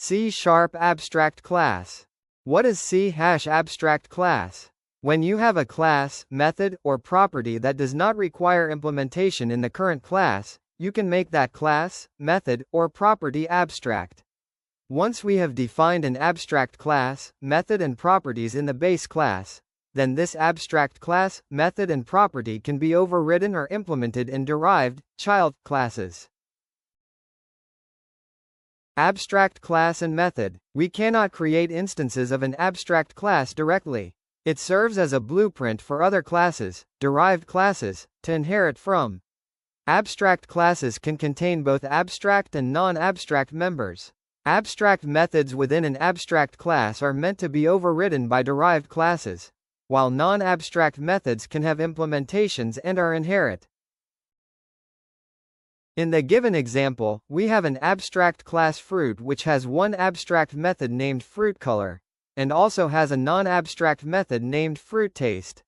C# abstract class. What is C#abstract class? When you have a class, method, or property that does not require implementation in the current class, you can make that class, method, or property abstract. Once we have defined an abstract class, method and properties in the base class, then this abstract class, method and property can be overridden or implemented in derived, child, classes. Abstract class and method. We cannot create instances of an abstract class directly. It serves as a blueprint for other classes, derived classes, to inherit from. Abstract classes can contain both abstract and non-abstract members. Abstract methods within an abstract class are meant to be overridden by derived classes, while non-abstract methods can have implementations and are inherent. In the given example, we have an abstract class fruit which has one abstract method named fruitColor, and also has a non-abstract method named fruitTaste.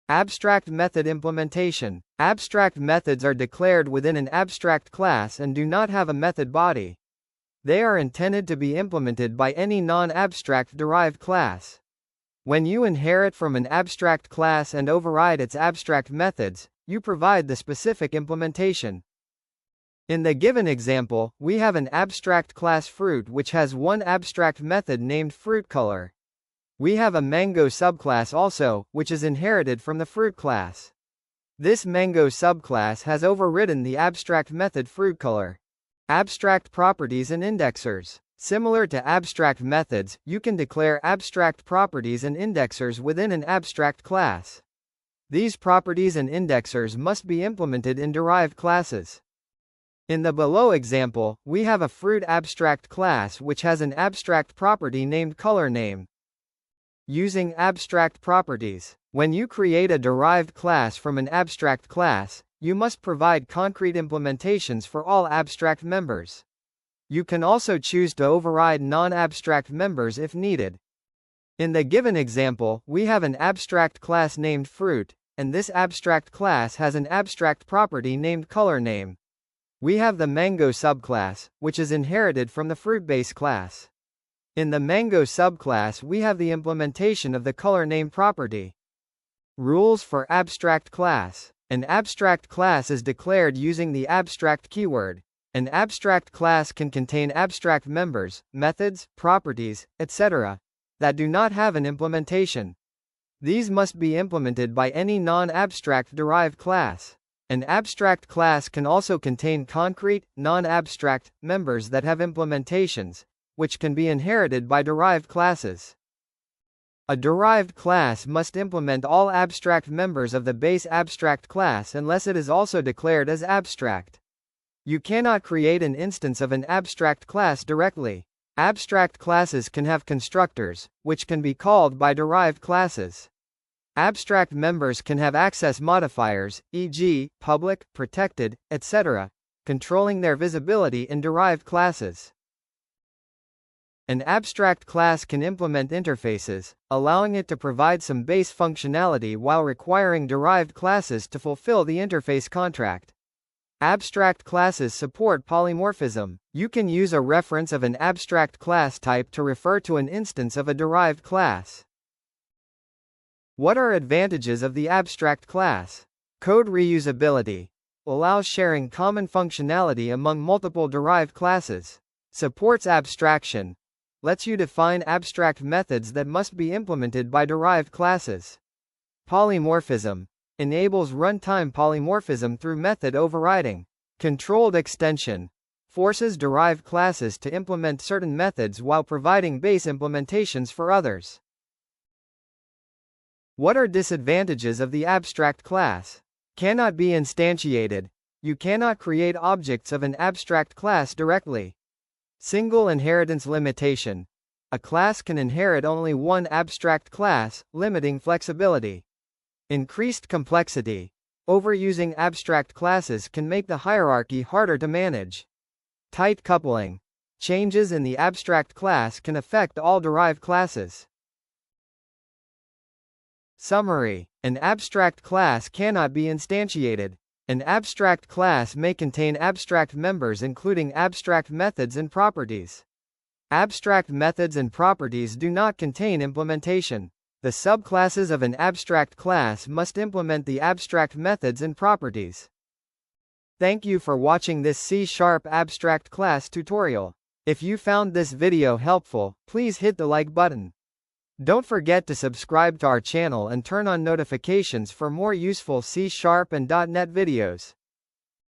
Abstract method implementation. Abstract methods are declared within an abstract class and do not have a method body. They are intended to be implemented by any non-abstract derived class. When you inherit from an abstract class and override its abstract methods, you provide the specific implementation. In the given example, we have an abstract class fruit which has one abstract method named fruitColor. We have a mango subclass also, which is inherited from the fruit class. This mango subclass has overridden the abstract method fruitColor. Abstract properties and indexers. Similar to abstract methods, you can declare abstract properties and indexers within an abstract class. These properties and indexers must be implemented in derived classes. In the below example, we have a fruit abstract class which has an abstract property named colorName. Using abstract properties. When you create a derived class from an abstract class, you must provide concrete implementations for all abstract members. You can also choose to override non-abstract members if needed. In the given example, we have an abstract class named fruit, and this abstract class has an abstract property named colorName. We have the mango subclass, which is inherited from the fruit-base class. In the mango subclass we have the implementation of the colorName property. Rules for abstract class. An abstract class is declared using the abstract keyword. An abstract class can contain abstract members, methods, properties, etc., that do not have an implementation. These must be implemented by any non-abstract derived class. An abstract class can also contain concrete, non-abstract, members that have implementations, which can be inherited by derived classes. A derived class must implement all abstract members of the base abstract class unless it is also declared as abstract. You cannot create an instance of an abstract class directly. Abstract classes can have constructors, which can be called by derived classes. Abstract members can have access modifiers, e.g., public, protected, etc., controlling their visibility in derived classes. An abstract class can implement interfaces, allowing it to provide some base functionality while requiring derived classes to fulfill the interface contract. Abstract classes support polymorphism. You can use a reference of an abstract class type to refer to an instance of a derived class. What are advantages of the abstract class? Code reusability. Allows sharing common functionality among multiple derived classes. Supports abstraction. Lets you define abstract methods that must be implemented by derived classes. Polymorphism. Enables runtime polymorphism through method overriding. Controlled extension. Forces derived classes to implement certain methods while providing base implementations for others. What are disadvantages of the abstract class? Cannot be instantiated. You cannot create objects of an abstract class directly. Single inheritance limitation. A class can inherit only one abstract class, limiting flexibility. Increased complexity. Overusing abstract classes can make the hierarchy harder to manage. Tight coupling. Changes in the abstract class can affect all derived classes. Summary. An abstract class cannot be instantiated. An abstract class may contain abstract members including abstract methods and properties. Abstract methods and properties do not contain implementation. The subclasses of an abstract class must implement the abstract methods and properties. Thank you for watching this C# abstract class tutorial. If you found this video helpful, please hit the like button. Don't forget to subscribe to our channel and turn on notifications for more useful C# and .NET videos.